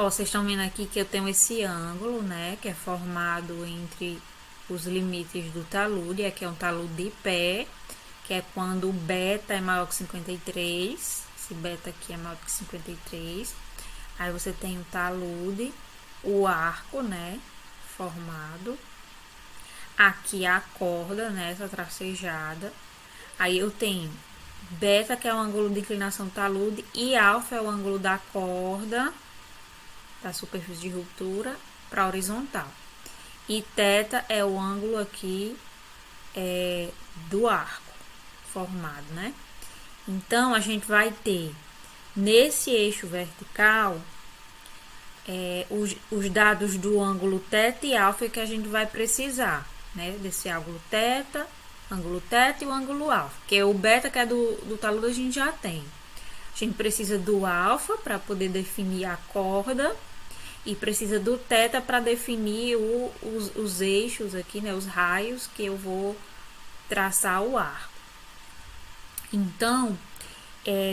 Ó, vocês estão vendo aqui que eu tenho esse ângulo, né? Que é formado entre os limites do talude. Aqui é um talude de pé, que é quando o beta é maior que 53. Esse beta aqui é maior que 53. Aí você tem o talude, o arco, né? Formado. Aqui a corda, né? Essa tracejada. Aí eu tenho beta, que é o ângulo de inclinação do talude, e alfa é o ângulo da corda, da superfície de ruptura, para horizontal. E θ é o ângulo aqui do arco formado, né? Então, a gente vai ter nesse eixo vertical os dados do ângulo θ e alfa que a gente vai precisar, né? Desse ângulo θ e o ângulo alfa, que o beta, que é do talude, a gente já tem. A gente precisa do alfa para poder definir a corda e precisa do θ para definir os eixos aqui, né? Os raios que eu vou traçar o arco. Então,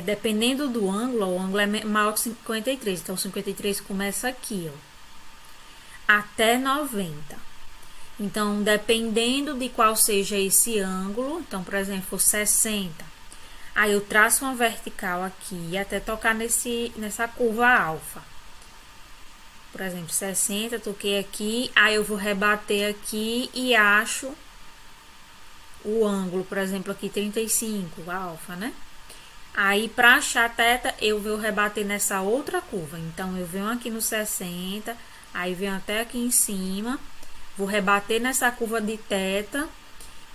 dependendo do ângulo, o ângulo é maior que 53, então 53 começa aqui, ó, até 90. Então, dependendo de qual seja esse ângulo, então, por exemplo, 60, aí eu traço uma vertical aqui até tocar nessa curva alfa. Por exemplo, 60, toquei aqui, aí eu vou rebater aqui e acho o ângulo, por exemplo, aqui 35, alfa, né? Aí, para achar θ, eu vou rebater nessa outra curva. Então, eu venho aqui no 60, aí venho até aqui em cima, vou rebater nessa curva de θ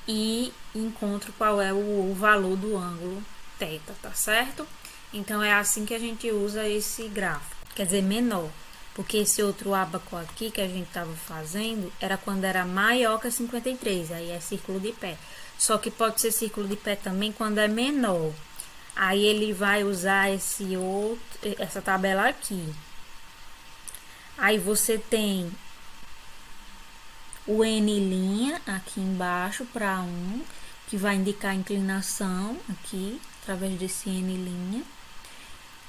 e encontro qual é o valor do ângulo θ, tá certo? Então, é assim que a gente usa esse gráfico, quer dizer, menor. Porque esse outro ábaco aqui que a gente estava fazendo era quando era maior que 53, aí é círculo de pé. Só que pode ser círculo de pé também quando é menor. Aí ele vai usar essa tabela aqui. Aí você tem o N' aqui embaixo para 1, que vai indicar a inclinação aqui, através desse N'.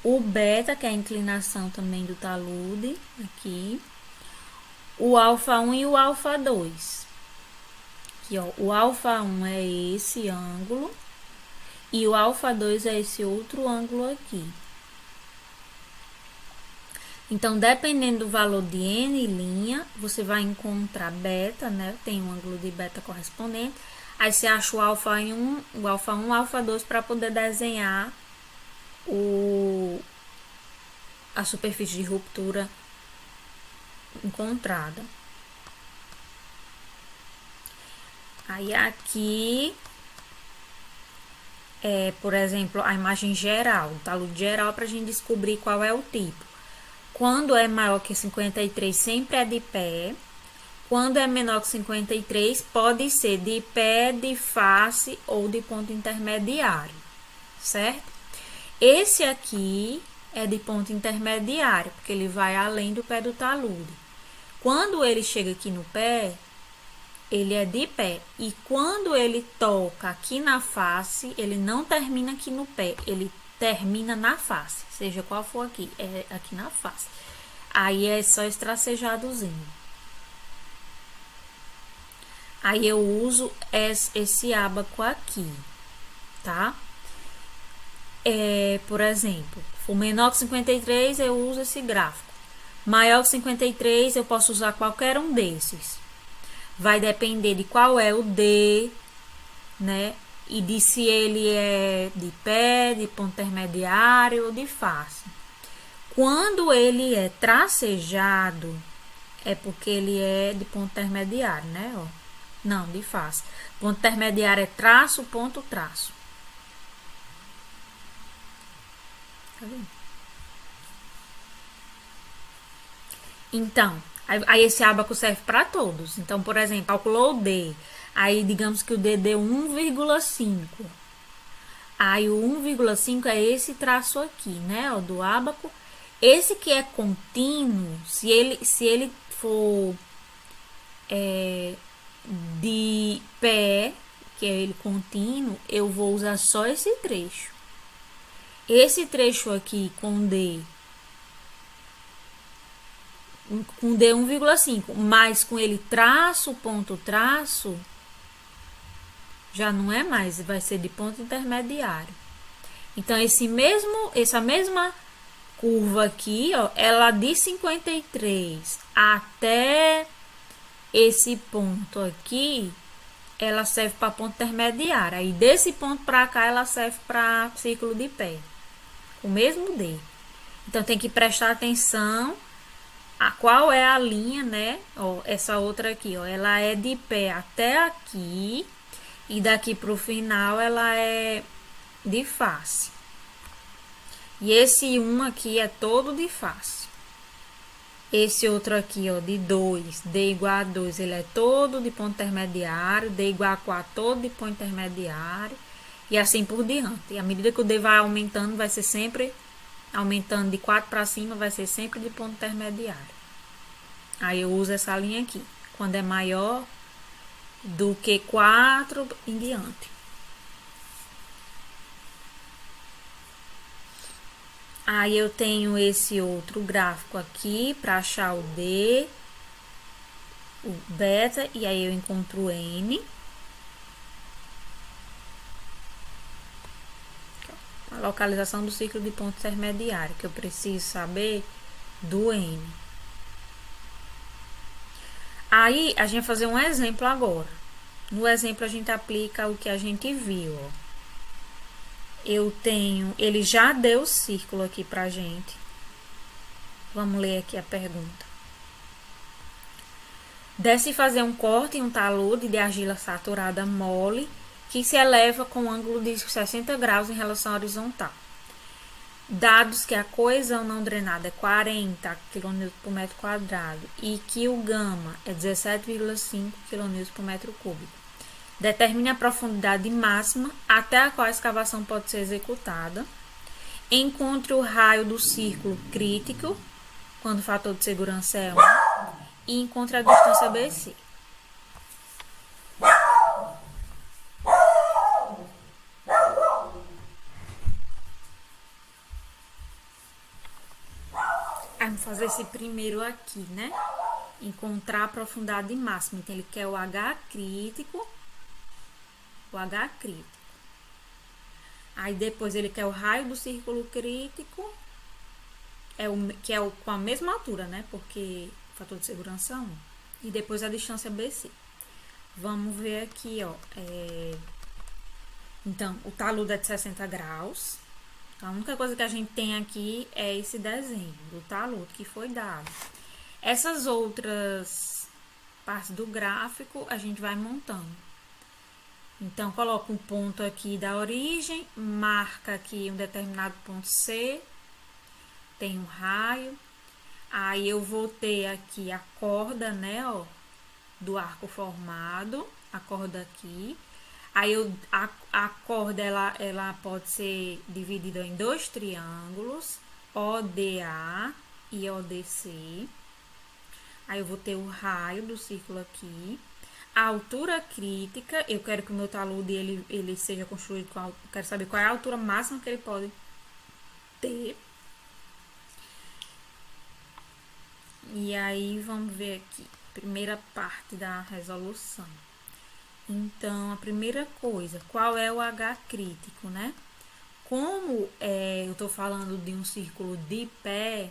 O beta, que é a inclinação também do talude, aqui. O alfa 1 e o alfa 2. Aqui, ó, o alfa 1 é esse ângulo e o alfa 2 é esse outro ângulo aqui. Então, dependendo do valor de N', você vai encontrar beta, né? Tem um ângulo de beta correspondente. Aí você acha o alfa 1, o alfa 2 para poder desenhar a superfície de ruptura encontrada. Aí aqui por exemplo, a imagem geral, o talude geral, para a gente descobrir qual é o tipo. Quando é maior que 53, sempre é de pé. Quando é menor que 53, pode ser de pé, de face ou de ponto intermediário, certo? Esse aqui é de ponto intermediário, porque ele vai além do pé do talude. Quando ele chega aqui no pé, ele é de pé. E quando ele toca aqui na face, ele não termina aqui no pé, ele termina na face, seja qual for aqui, é aqui na face. Aí é só esse tracejadozinho. Aí eu uso esse ábaco aqui, tá? Por exemplo, for menor que 53, eu uso esse gráfico. Maior que 53, eu posso usar qualquer um desses. Vai depender de qual é o D, né? E de se ele é de pé, de ponto intermediário ou de face. Quando ele é tracejado, é porque ele é de ponto intermediário, né? Ó. Não, de face. Ponto intermediário é traço, ponto, traço. Tá vendo? Então, aí esse ábaco serve para todos. Então, por exemplo, calculou o D. Aí, digamos que o D deu 1,5. Aí, o 1,5 é esse traço aqui, né? Ó, do ábaco. Esse que é contínuo, se ele for de pé, que é ele contínuo, eu vou usar só esse trecho. Esse trecho aqui com D com D 1,5, mas com ele traço, ponto, traço, já não é mais, vai ser de ponto intermediário. Então, essa mesma curva aqui, ó, ela de 53 até esse ponto aqui, ela serve para ponto intermediário. Aí, desse ponto para cá, ela serve para círculo de pé. O mesmo D. Então, tem que prestar atenção a qual é a linha, né? Ó, essa outra aqui, ó, ela é de pé até aqui. E daqui pro final, ela é de face. E esse aqui é todo de face. Esse outro aqui, ó, de 2, D igual a 2, ele é todo de ponto intermediário. D igual a 4, todo de ponto intermediário. E assim por diante. E à medida que o D vai aumentando, vai ser sempre aumentando de 4 para cima, vai ser sempre de ponto intermediário. Aí eu uso essa linha aqui. Quando é maior do que 4 em diante. Aí eu tenho esse outro gráfico aqui para achar o D, o beta, e aí eu encontro o N. A localização do ciclo de ponto intermediário, que eu preciso saber do N. Aí a gente vai fazer um exemplo agora. No exemplo a gente aplica o que a gente viu, ó. Eu tenho, ele já deu o círculo aqui pra gente. Vamos ler aqui a pergunta. Deve-se fazer um corte em um talude de argila saturada mole que se eleva com um ângulo de 60 graus em relação à horizontal. Dados que a coesão não drenada é 40 kN por metro quadrado e que o gama é 17,5 kN por metro cúbico. Determine a profundidade máxima até a qual a escavação pode ser executada. Encontre o raio do círculo crítico, quando o fator de segurança é 1. E encontre a distância BC. Vamos fazer esse primeiro aqui, né? Encontrar a profundidade máxima. Então, ele quer o H crítico. O H crítico. Aí depois ele quer o raio do círculo crítico, que é com a mesma altura, né? Porque o fator de segurança é 1. E depois a distância BC. Vamos ver aqui, ó. Então, o talude é de 60 graus. A única coisa que a gente tem aqui é esse desenho do talude que foi dado. Essas outras partes do gráfico a gente vai montando. Então, coloca um ponto aqui da origem, marca aqui um determinado ponto C, tem um raio. Aí eu vou ter aqui a corda, né, ó, do arco formado, a corda aqui. Aí a corda, ela pode ser dividida em dois triângulos, ODA e ODC. Aí eu vou ter o raio do círculo aqui. A altura crítica, eu quero que o meu talude ele seja construído com quero saber qual é a altura máxima que ele pode ter. E aí vamos ver aqui, primeira parte da resolução. Então, a primeira coisa, qual é o H crítico, né? Como eu tô falando de um círculo de pé,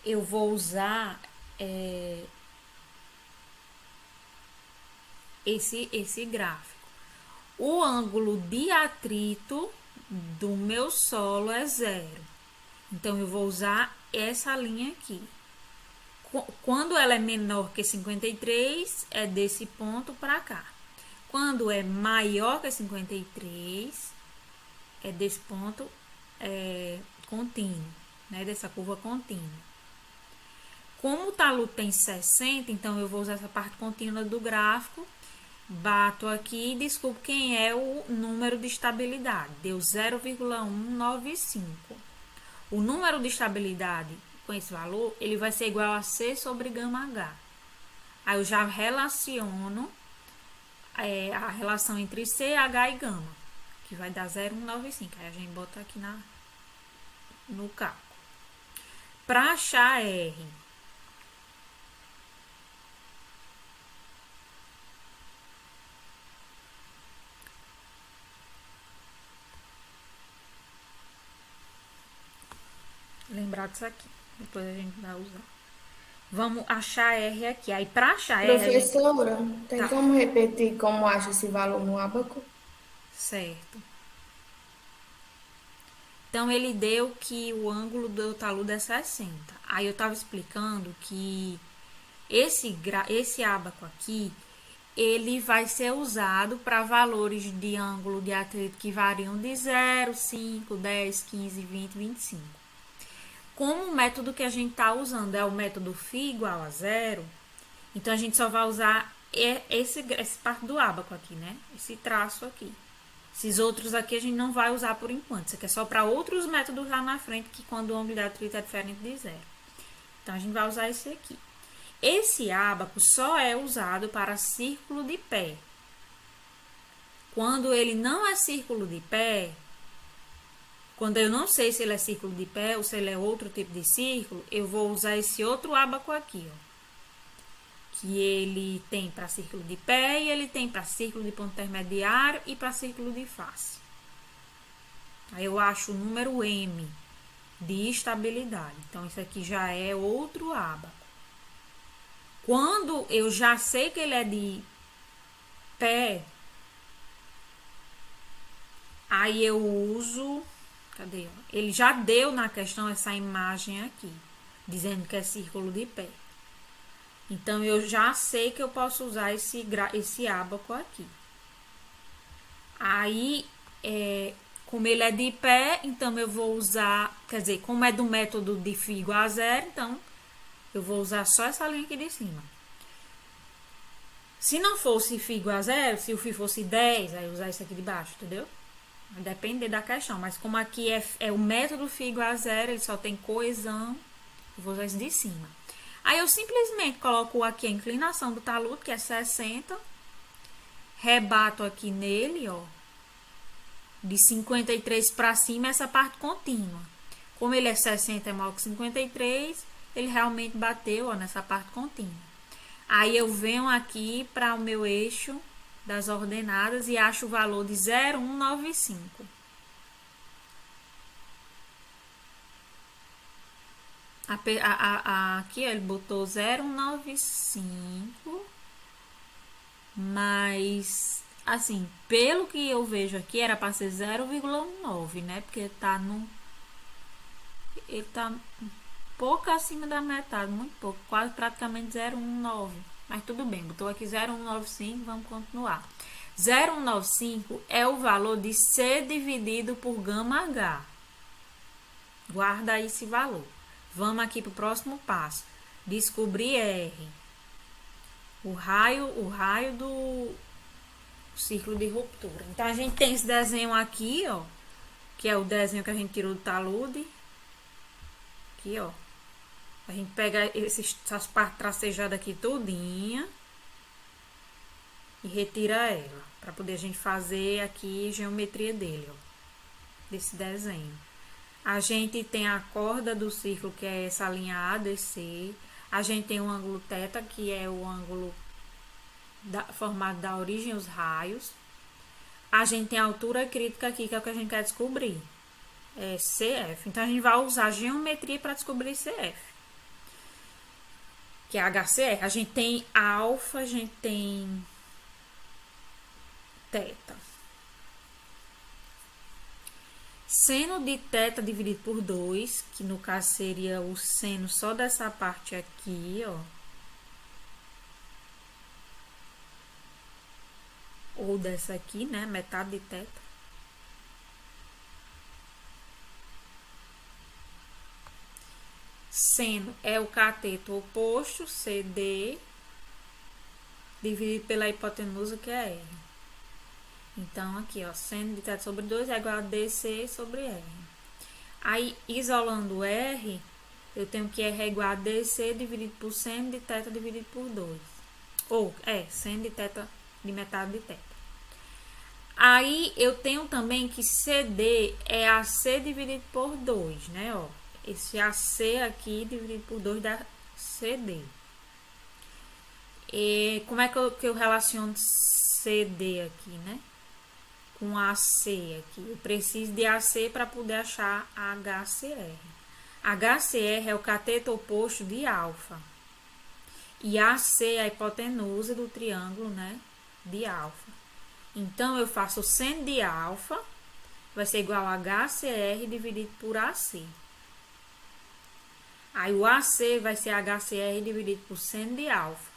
eu vou usar esse gráfico. O ângulo de atrito do meu solo é 0. Então, eu vou usar essa linha aqui. Quando ela é menor que 53, é desse ponto para cá. Quando é maior que 53, é desse ponto contínuo, né? Dessa curva contínua. Como o talude tem 60, então eu vou usar essa parte contínua do gráfico. Bato aqui e descubro quem é o número de estabilidade. Deu 0,195. O número de estabilidade com esse valor, ele vai ser igual a C sobre gama H. Aí eu já relaciono a relação entre C, H e gama, que vai dar 0,195. Aí a gente bota aqui no cálculo. Para achar R, lembrar disso aqui. Depois a gente vai usar. Vamos achar R aqui. Aí, para achar R, a gente... Professora, tem Tá, como repetir como acha esse valor no ábaco? certo. Então, ele deu que o ângulo do talude é 60. Aí, eu estava explicando que esse ábaco aqui, ele vai ser usado para valores de ângulo de atrito que variam de 0, 5, 10, 15, 20, 25. Como o método que a gente está usando é o método φ igual a zero, então a gente só vai usar esse parte do ábaco aqui, né? Esse traço aqui. Esses outros aqui a gente não vai usar por enquanto. Isso aqui é só para outros métodos lá na frente, que quando o ângulo de atrito é diferente de zero. Então a gente vai usar esse aqui. Esse ábaco só é usado para círculo de pé. Quando ele não é círculo de pé, quando eu não sei se ele é círculo de pé ou se ele é outro tipo de círculo, eu vou usar esse outro ábaco aqui, ó. Que ele tem para círculo de pé e ele tem para círculo de ponto intermediário e para círculo de face. Aí eu acho o número M de estabilidade. Então, isso aqui já é outro ábaco. Quando eu já sei que ele é de pé, aí eu uso... Cadê? Ele já deu na questão essa imagem aqui, dizendo que é círculo de pé. Então, eu já sei que eu posso usar esse ábaco aqui. Aí, como ele é de pé, então eu vou usar... Quer dizer, como é do método de φ igual a zero, então eu vou usar só essa linha aqui de cima. Se não fosse φ igual a zero, se o φ fosse 10, aí eu usar isso aqui de baixo, entendeu? Vai depender da questão. Mas como aqui é o método φ igual a zero, ele só tem coesão, eu vou usar esse de cima. Aí eu simplesmente coloco aqui a inclinação do talude, que é 60. Rebato aqui nele, ó. De 53 para cima, essa parte contínua. Como ele é 60 é maior que 53, ele realmente bateu, ó, nessa parte contínua. Aí eu venho aqui para o meu eixo das ordenadas e acho o valor de 0,195. Aqui ele botou 0,195, mas assim, pelo que eu vejo aqui, era para ser 0,19, né? Porque ele tá um pouco acima da metade, muito pouco, quase praticamente 0,19. Mas tudo bem, botou aqui 0,195, vamos continuar. 0,195 é o valor de C dividido por gama H. Guarda aí esse valor. Vamos aqui para o próximo passo. Descobrir R. O raio do círculo de ruptura. Então, a gente tem esse desenho aqui, ó. Que é o desenho que a gente tirou do talude. Aqui, ó. A gente pega essas partes tracejadas aqui todinha. E retira ela. Para poder a gente fazer aqui a geometria dele, ó. Desse desenho. A gente tem a corda do círculo, que é essa linha ADC. A gente tem o ângulo θ, que é o ângulo formado da origem aos raios. A gente tem a altura crítica aqui, que é o que a gente quer descobrir. É CF. Então, a gente vai usar a geometria para descobrir CF. Que é HCR. A gente tem alfa, a gente tem θ. Seno de θ dividido por 2, que no caso seria o seno só dessa parte aqui, ó. Ou dessa aqui, né? Metade de θ. Seno é o cateto oposto, CD, dividido pela hipotenusa, que é R. Então, aqui, ó, seno de θ sobre 2 é igual a DC sobre R. Aí, isolando R, eu tenho que R é igual a DC dividido por seno de θ dividido por 2. Ou, seno de θ de metade de θ. Aí, eu tenho também que CD é AC dividido por 2, né, ó. Esse AC aqui dividido por 2 dá CD. E como é que eu relaciono CD aqui, né? Com AC aqui. Eu preciso de AC para poder achar HCR. HCR é o cateto oposto de alfa. E AC é a hipotenusa do triângulo, né, de alfa. Então, eu faço o seno de alfa, vai ser igual a HCR dividido por AC. Aí, o AC vai ser HCR dividido por seno de alfa,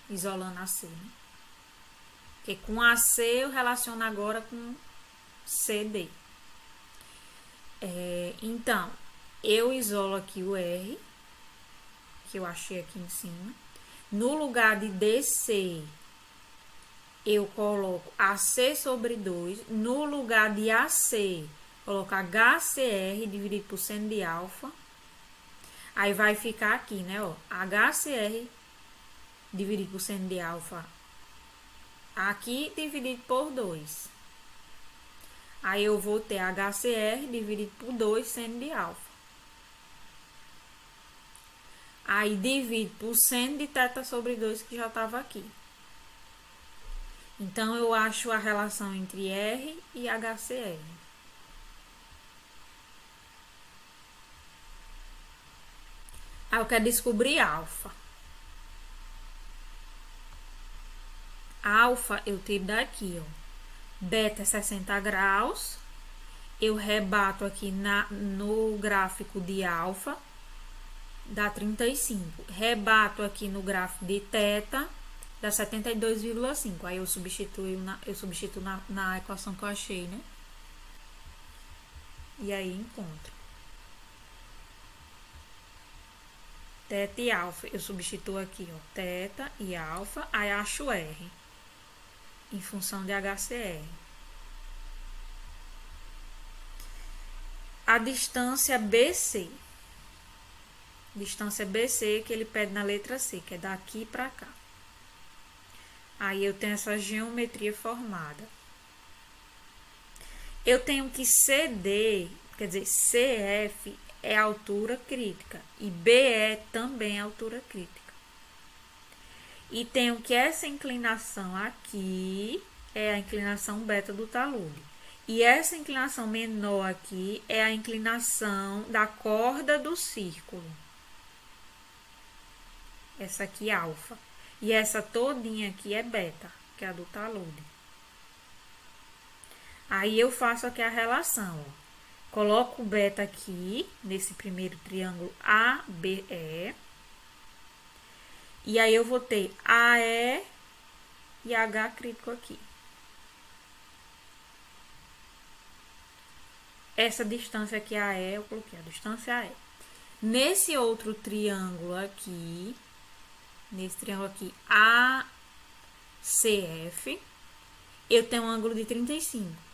isolando AC, né? Porque com AC eu relaciono agora com CD. Então, eu isolo aqui o R, que eu achei aqui em cima. No lugar de DC, eu coloco AC sobre 2. No lugar de AC, coloco HCR dividido por seno de alfa. Aí vai ficar aqui, né, ó, HCR dividido por seno de alfa aqui dividido por 2. Aí eu vou ter HCR dividido por 2 seno de alfa. Aí divido por seno de θ sobre 2, que já estava aqui. Então, eu acho a relação entre R e HCR. Aí eu quero descobrir alfa. Alfa eu tiro daqui, ó. Beta é 60 graus. Eu rebato aqui no gráfico de alfa, dá 35. Rebato aqui no gráfico de θ, dá 72,5. Aí eu substituo na equação que eu achei, né? E aí encontro. θ e alfa, eu substituo aqui, ó, θ e alfa, aí acho R, em função de HCR. A distância BC. Distância BC que ele pede na letra C, que é daqui para cá. Aí eu tenho essa geometria formada. Eu tenho que CD, quer dizer, CF é a altura crítica e BE também é a altura crítica. E tenho que essa inclinação aqui é a inclinação beta do talude. E essa inclinação menor aqui é a inclinação da corda do círculo. Essa aqui é alfa. E essa todinha aqui é beta, que é a do talude. Aí eu faço aqui a relação, ó. Coloco o beta aqui, nesse primeiro triângulo ABE. E aí eu vou ter AE e H crítico aqui. Essa distância aqui, AE, eu coloquei a distância AE. Nesse outro triângulo aqui, ACF, eu tenho um ângulo de 35,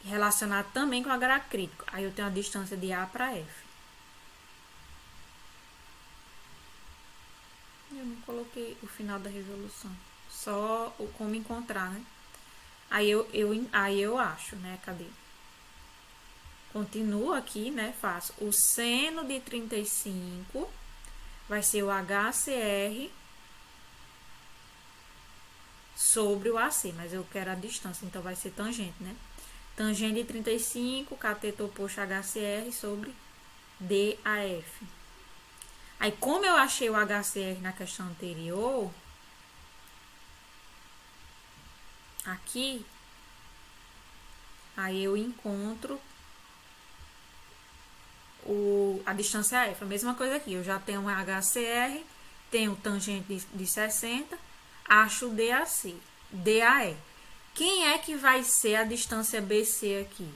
relacionado também com o H crítico. Aí eu tenho a distância de A para F. Eu não coloquei o final da resolução, só o como encontrar, né? Aí eu acho, né? Cadê? Continuo aqui, né? Faço o seno de 35, vai ser o HCR sobre o AC, mas eu quero a distância, então vai ser tangente, né? Tangente de 35, cateto oposto HCR sobre DAF. Aí, como eu achei o HCR na questão anterior, aqui, aí eu encontro a distância F. A mesma coisa aqui, eu já tenho um HCR, tenho tangente de 60, acho o DAE. Quem é que vai ser a distância BC aqui?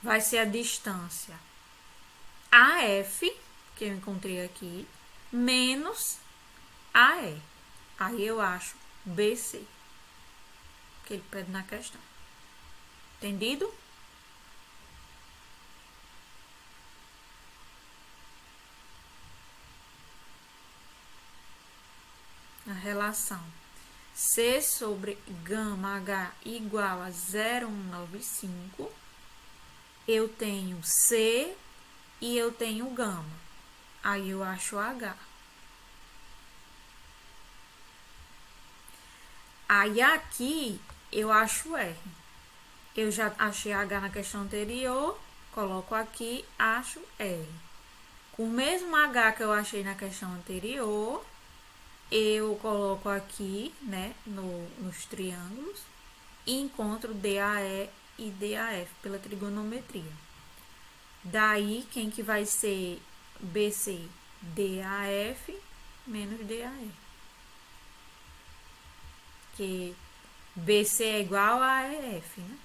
Vai ser a distância AF, que eu encontrei aqui, menos AE. Aí eu acho BC, que ele pede na questão. Entendido? A relação C sobre gama H igual a 0,195. Eu tenho C e eu tenho gama. Aí eu acho H. Aí aqui eu acho R. Eu já achei H na questão anterior, coloco aqui, acho R. Com o mesmo H que eu achei na questão anterior, eu coloco aqui, né, nos triângulos, e encontro DAE e DAF pela trigonometria. Daí, quem que vai ser BC? DAF menos DAE. Que BC é igual a EF, né?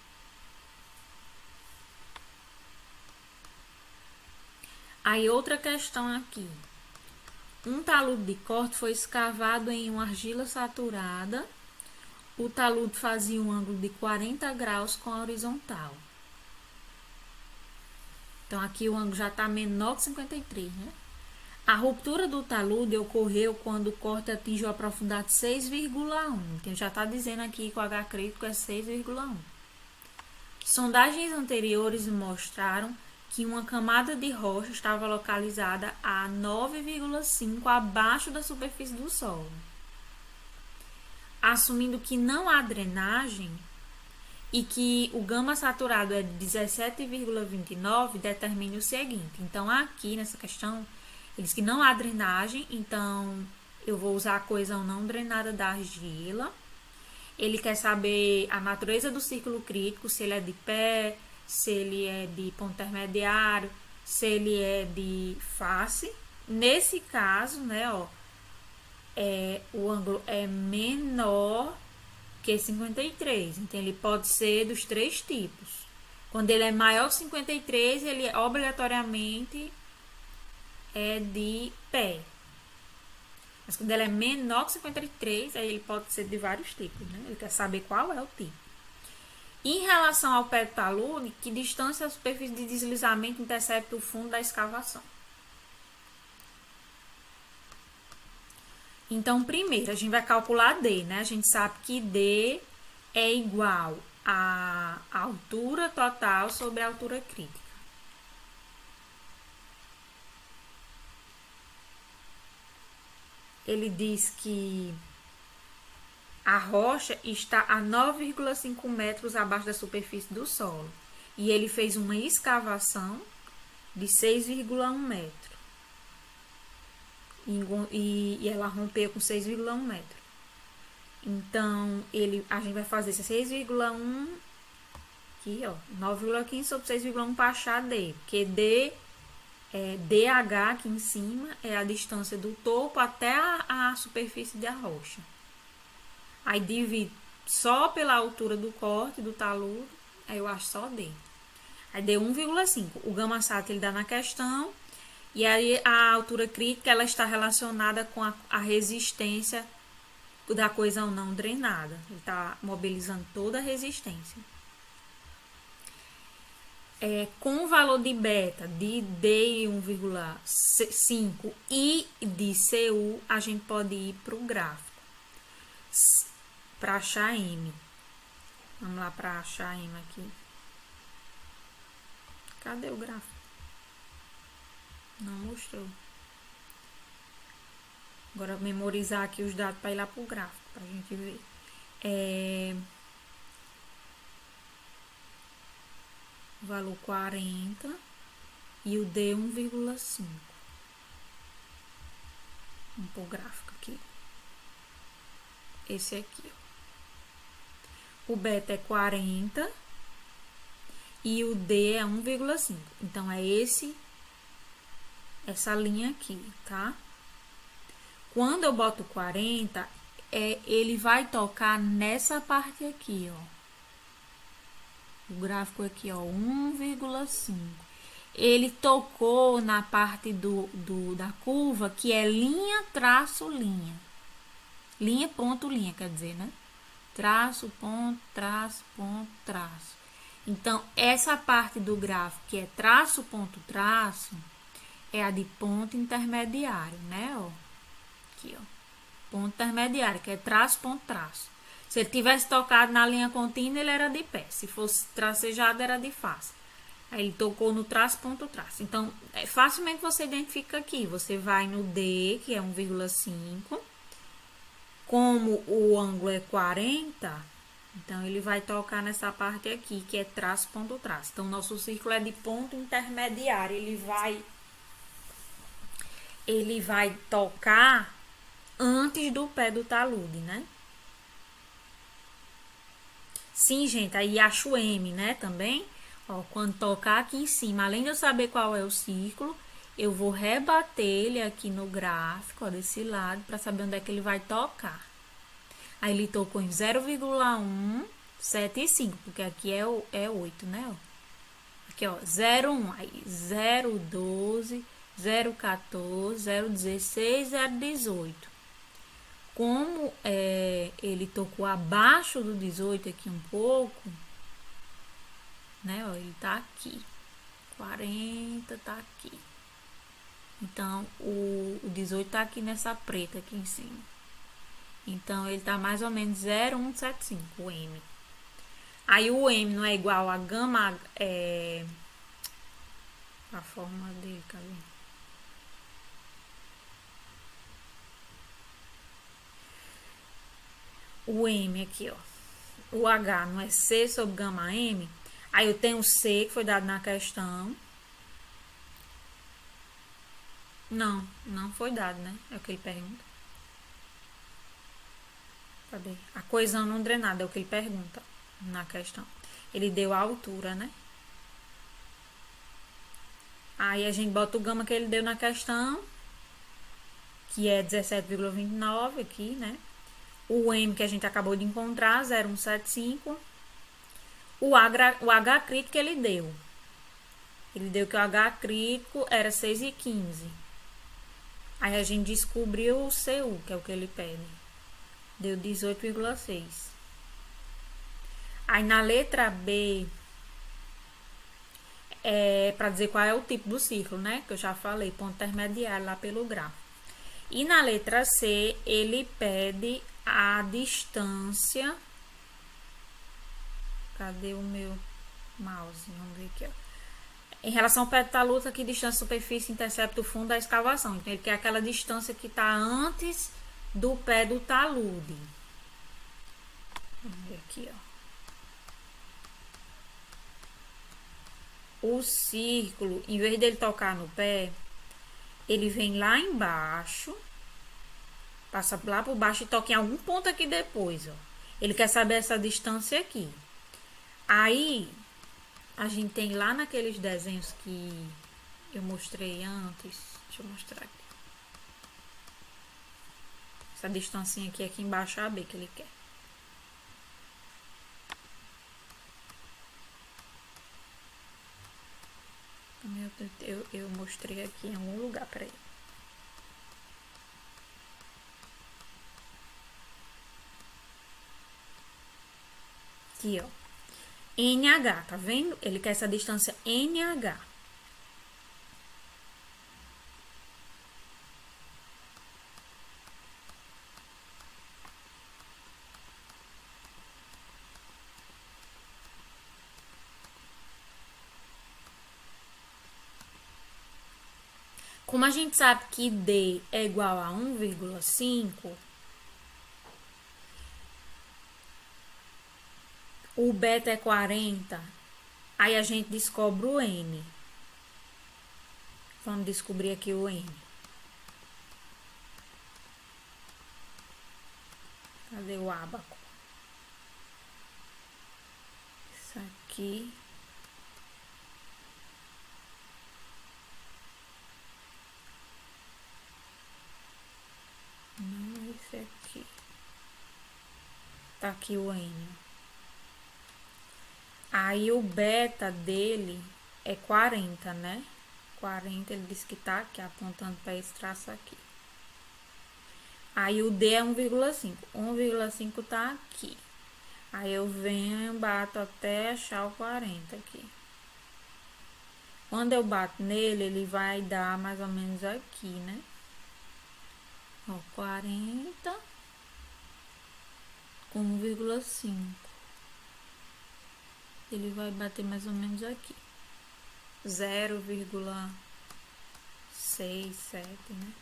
Aí, outra questão aqui. Um talude de corte foi escavado em uma argila saturada. O talude fazia um ângulo de 40 graus com a horizontal. Então, aqui o ângulo já está menor que 53, né? A ruptura do talude ocorreu quando o corte atingiu a profundidade 6,1. Então, já está dizendo aqui que o H crítico é 6,1. Sondagens anteriores mostraram que uma camada de rocha estava localizada a 9,5 abaixo da superfície do solo. Assumindo que não há drenagem e que o gama saturado é de 17,29, determine o seguinte. Então, aqui nessa questão, ele diz que não há drenagem, então eu vou usar a coesão não drenada da argila. Ele quer saber a natureza do círculo crítico, se ele é de pé, se ele é de ponto intermediário, se ele é de face. Nesse caso, né, ó, o ângulo é menor que 53, então ele pode ser dos três tipos. Quando ele é maior que 53, ele obrigatoriamente é de pé. Mas quando ele é menor que 53, aí ele pode ser de vários tipos, né? Ele quer saber qual é o tipo. Em relação ao pé do talude, que distância a superfície de deslizamento intercepta o fundo da escavação? Então, primeiro, a gente vai calcular D, né? A gente sabe que D é igual à altura total sobre a altura crítica. Ele diz que a rocha está a 9,5 metros abaixo da superfície do solo. E ele fez uma escavação de 6,1 metros. E ela rompeu com 6,1 metros. Então, a gente vai fazer esse 6,1 aqui, ó, 9,15 sobre 6,1 para achar D. Porque D, DH aqui em cima é a distância do topo até a superfície da rocha. Aí divide só pela altura do corte do talude, aí eu acho só D. Aí deu 1,5. O gama sat ele dá na questão. E aí a altura crítica ela está relacionada com a resistência da coesão não drenada. Ele está mobilizando toda a resistência. Com o valor de beta de D 1,5 e de CU, a gente pode ir para o gráfico. Para achar M. Vamos lá para achar M aqui. Cadê o gráfico? Não mostrou. Agora memorizar aqui os dados para ir lá para o gráfico, para a gente ver. Valor 40 e o D 1,5. Vamos para o gráfico aqui. Esse aqui, ó. O beta é 40 e o D é 1,5. Então, é essa linha aqui, tá? Quando eu boto 40, ele vai tocar nessa parte aqui, ó. O gráfico aqui, ó, 1,5. Ele tocou na parte da curva que é linha, traço, linha. Linha, ponto, linha, quer dizer, né? Traço, ponto, traço, ponto, traço. Então, essa parte do gráfico que é traço, ponto, traço, é a de ponto intermediário, né? Ó, aqui, ó. Ponto intermediário, que é traço, ponto, traço. Se ele tivesse tocado na linha contínua, ele era de pé. Se fosse tracejado, era de face. Aí ele tocou no traço, ponto, traço. Então, facilmente você identifica aqui. Você vai no D, que é 1,5. Como o ângulo é 40, Então, ele vai tocar nessa parte aqui, que é traço, ponto, traço. Então, nosso círculo é de ponto intermediário. Ele vai tocar antes do pé do talude, né? Sim, gente, aí acho o M, né, também. Ó, quando tocar aqui em cima, além de eu saber qual é o círculo, eu vou rebater ele aqui no gráfico, ó, desse lado, para saber onde é que ele vai tocar. Aí ele tocou em 0,175, porque aqui é 8, né, ó. Aqui, ó, 0,1, aí 0,12, 0,14, 0,16, 0,18. Como ele tocou abaixo do 18 aqui um pouco, né, ó, ele tá aqui. 40 tá aqui. Então, o 18 tá aqui nessa preta aqui em cima. Então, ele tá mais ou menos 0,175, o M. Aí, o M não é igual a gama... a forma dele, cadê? O M aqui, ó. O H não é C sobre gama M. Aí, eu tenho o C, que foi dado na questão. Não foi dado, né? É o que ele pergunta. Cadê? A coesão não drenada é o que ele pergunta na questão. Ele deu a altura, né? Aí a gente bota o gama que ele deu na questão, que é 17,29 aqui, né? O M que a gente acabou de encontrar, 0,175. O H crítico que ele deu. Ele deu que o H crítico era 6,15. Aí a gente descobriu o CU, que é o que ele pede. Deu 18,6. Aí na letra B, para dizer qual é o tipo do círculo, né? Que eu já falei, ponto intermediário lá pelo gráfico. E na letra C, ele pede a distância. Cadê o meu mouse? Vamos ver aqui, ó. Em relação ao pé do talude, que distância superfície intercepta o fundo da escavação. Então, ele quer aquela distância que está antes do pé do talude. Vamos ver aqui, ó. O círculo, em vez dele tocar no pé, ele vem lá embaixo, passa lá por baixo e toca em algum ponto aqui depois, ó. Ele quer saber essa distância aqui. Aí, a gente tem lá naqueles desenhos que eu mostrei antes. Deixa eu mostrar aqui. Essa distancinha aqui embaixo é a B que ele quer. Eu mostrei aqui em algum lugar, peraí. Aqui, ó. NH, tá vendo? Ele quer essa distância NH. Como a gente sabe que D é igual a 1,5, o beta é 40, aí a gente descobre o N. Vamos descobrir aqui o N. Cadê o ábaco? Isso aqui. Não, esse aqui. Tá aqui o N. Aí o beta dele é 40, né? 40, ele disse que tá aqui, apontando para esse traço aqui. Aí o D é 1,5. 1,5 tá aqui. Aí eu venho, bato até achar o 40 aqui. Quando eu bato nele, ele vai dar mais ou menos aqui, né? Ó, 40 com 1,5. Ele vai bater mais ou menos aqui. 0,67, né?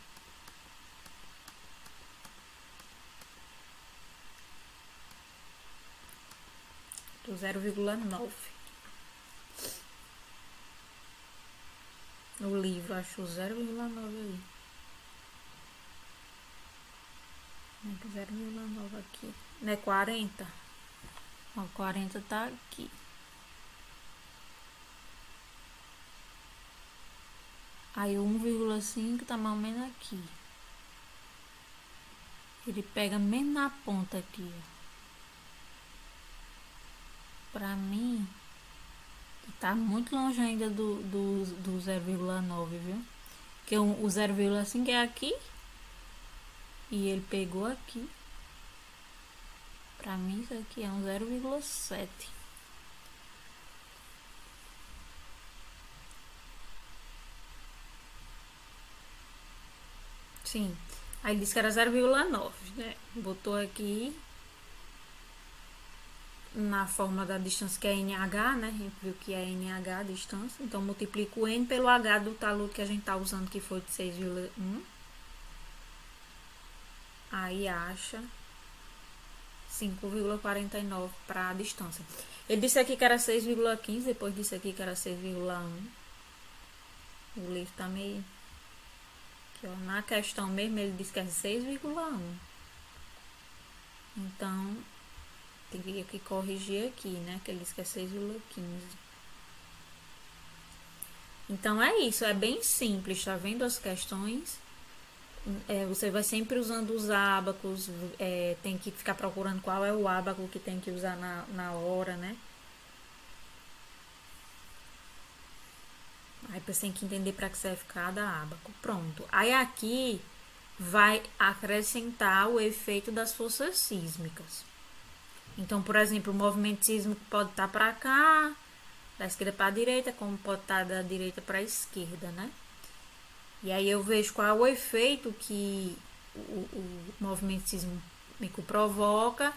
do 0,9. No livro, acho 0,9 aí. 0,9 aqui. Não é 40? Ó, 40 tá aqui. Aí o 1,5 tá mais ou menos aqui. Ele pega mesmo na ponta aqui, ó. Pra mim, tá muito longe ainda do 0,9, viu? Porque o 0,5 é aqui. E ele pegou aqui. Pra mim, isso aqui é um 0,7. Sim. Aí ele disse que era 0,9, né? Botou aqui na fórmula da distância, que é NH, né? A gente viu que é NH a distância. Então, multiplica o N pelo H do talude que a gente tá usando, que foi de 6,1. Aí acha 5,49 para a distância. Ele disse aqui que era 6,15, depois disse aqui que era 6,1. O livro tá meio... Aqui, ó, na questão mesmo ele disse que é 6,1. Então, tem que corrigir aqui, né? Que ele disse que é 6,15. Então é isso, é bem simples, tá vendo as questões? Você vai sempre usando os ábacos, tem que ficar procurando qual é o ábaco que tem que usar na hora, né? Aí você tem que entender para que serve cada ábaco. Pronto. Aí aqui vai acrescentar o efeito das forças sísmicas. Então, por exemplo, o movimento sísmico pode estar para cá, da esquerda para a direita, como pode estar da direita para a esquerda, né? E aí eu vejo qual é o efeito que o movimento sísmico provoca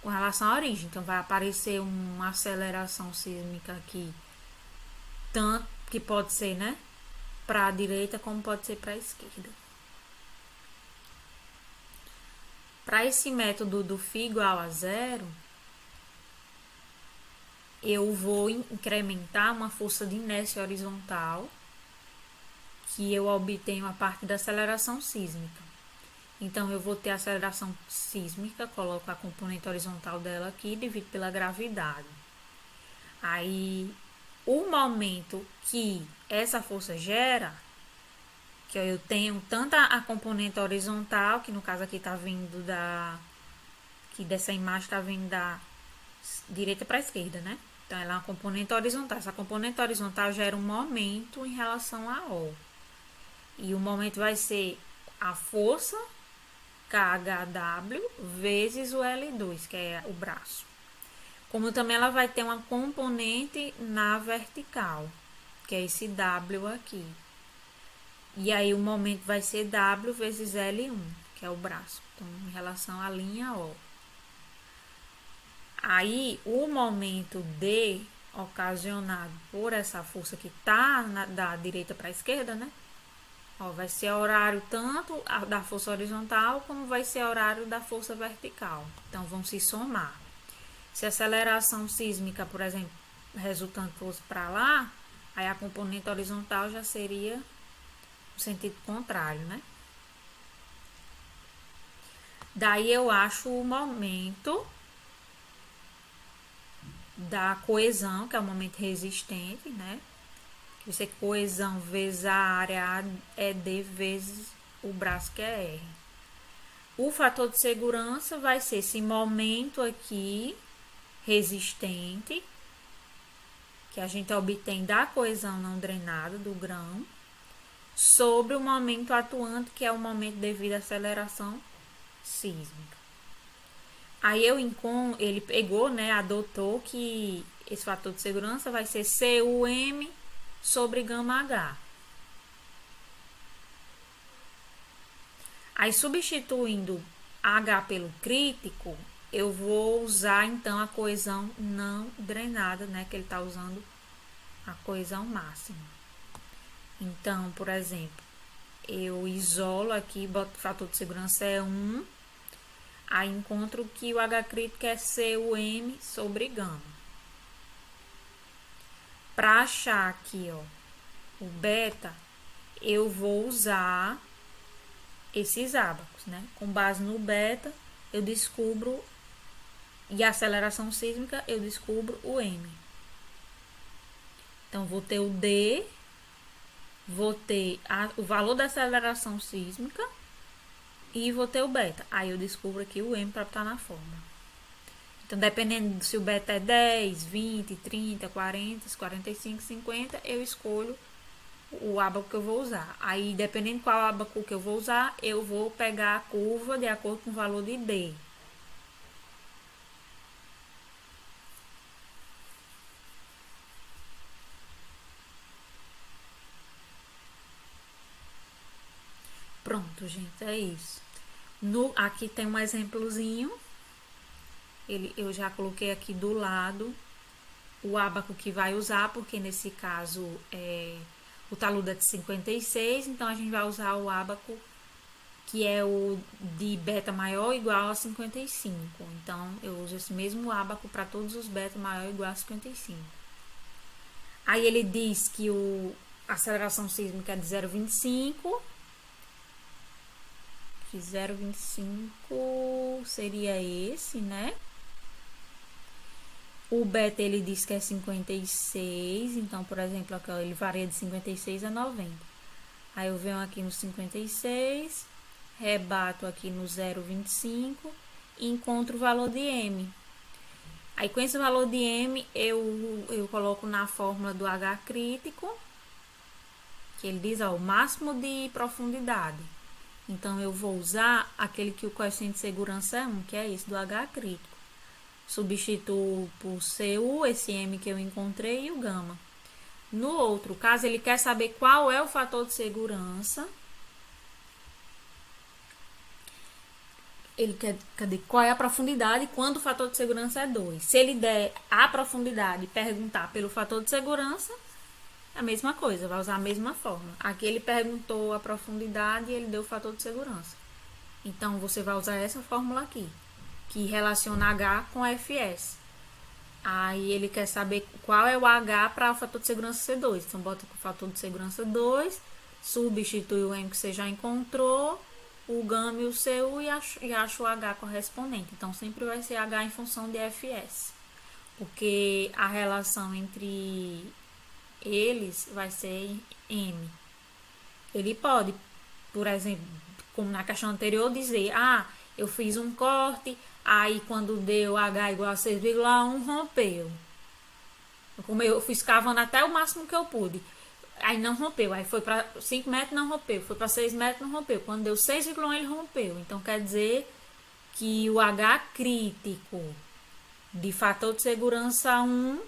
com relação à origem. Então vai aparecer uma aceleração sísmica aqui, tanto que pode ser, né, para a direita como pode ser para a esquerda. Para esse método do φ igual a 0, eu vou incrementar uma força de inércia horizontal que eu obtenho a partir da aceleração sísmica. Então, eu vou ter a aceleração sísmica, coloco a componente horizontal dela aqui e divido pela gravidade. Aí, o momento que essa força gera, que eu tenho tanto a componente horizontal, que no caso aqui está vindo que dessa imagem está vindo da direita para a esquerda, né? Então, ela é uma componente horizontal. Essa componente horizontal gera um momento em relação a O. E o momento vai ser a força KHW vezes o L2, que é o braço. Como também ela vai ter uma componente na vertical, que é esse W aqui. E aí o momento vai ser W vezes L1, que é o braço. Então, em relação à linha O. Aí o momento D, ocasionado por essa força que tá da direita para a esquerda, né? Ó, vai ser horário tanto da força horizontal como vai ser horário da força vertical. Então, vão se somar. Se a aceleração sísmica, por exemplo, resultante fosse para lá, aí a componente horizontal já seria no sentido contrário, né? Daí eu acho o momento da coesão, que é o momento resistente, né? Isso é coesão vezes a área é D vezes o braço, que é R. O fator de segurança vai ser esse momento aqui resistente, que a gente obtém da coesão não drenada do grão, sobre o momento atuante, que é o momento devido à aceleração sísmica. Aí ele pegou, né, adotou que esse fator de segurança vai ser CUM sobre gama H. Aí, substituindo H pelo crítico, eu vou usar, então, a coesão não drenada, né? Que ele está usando a coesão máxima. Então, por exemplo, eu isolo aqui, boto o fator de segurança é 1. Aí, encontro que o H crítico é CUM sobre gama. Para achar aqui, ó, o beta, eu vou usar esses ábacos, né? Com base no beta, eu descubro, e a aceleração sísmica, eu descubro o M. Então, vou ter o D, vou ter o valor da aceleração sísmica e vou ter o beta. Aí eu descubro aqui o M para estar na fórmula. Então, dependendo se o beta é 10, 20, 30, 40, 45, 50, eu escolho o ábaco que eu vou usar. Aí, dependendo qual ábaco que eu vou usar, eu vou pegar a curva de acordo com o valor de D. Pronto, gente, é isso. Aqui tem um exemplozinho. Eu já coloquei aqui do lado o ábaco que vai usar, porque nesse caso o talude é de 56, então a gente vai usar o ábaco que é o de beta maior ou igual a 55. Então eu uso esse mesmo ábaco para todos os beta maior ou igual a 55. Aí ele diz que a aceleração sísmica é de 0,25. Que 0,25 seria esse, né? O beta ele diz que é 56, então, por exemplo, aqui, ó, ele varia de 56 a 90. Aí eu venho aqui no 56, rebato aqui no 0,25 e encontro o valor de M. Aí com esse valor de M eu coloco na fórmula do H crítico, que ele diz, ó, o máximo de profundidade. Então eu vou usar aquele que o coeficiente de segurança é 1, que é esse do H crítico. Substituo por CU, esse M que eu encontrei, e o gama. No outro caso, ele quer saber qual é o fator de segurança. Ele quer qual é a profundidade quando o fator de segurança é 2. Se ele der a profundidade e perguntar pelo fator de segurança, é a mesma coisa, vai usar a mesma fórmula. Aqui ele perguntou a profundidade e ele deu o fator de segurança. Então, você vai usar essa fórmula aqui, que relaciona H com FS. Aí ele quer saber qual é o H para o fator de segurança ser 2. Então, bota com o fator de segurança 2, substitui o M que você já encontrou, o gama e o CU e acha o H correspondente. Então, sempre vai ser H em função de FS. Porque a relação entre eles vai ser M. Ele pode, por exemplo, como na questão anterior, dizer, eu fiz um corte, aí quando deu H igual a 6,1, rompeu. Como eu fui escavando até o máximo que eu pude. Aí não rompeu, aí foi para 5 metros, não rompeu, foi para 6 metros, não rompeu. Quando deu 6,1, ele rompeu. Então quer dizer que o H crítico de fator de segurança 1,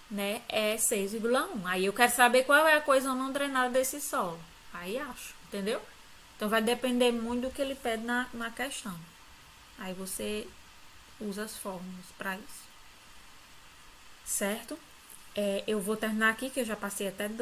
né, é 6,1. Aí eu quero saber qual é a coisa não drenada desse solo. Aí acho, entendeu? Então vai depender muito do que ele pede na questão. Aí você usa as fórmulas para isso. Certo? Eu vou terminar aqui, que eu já passei até do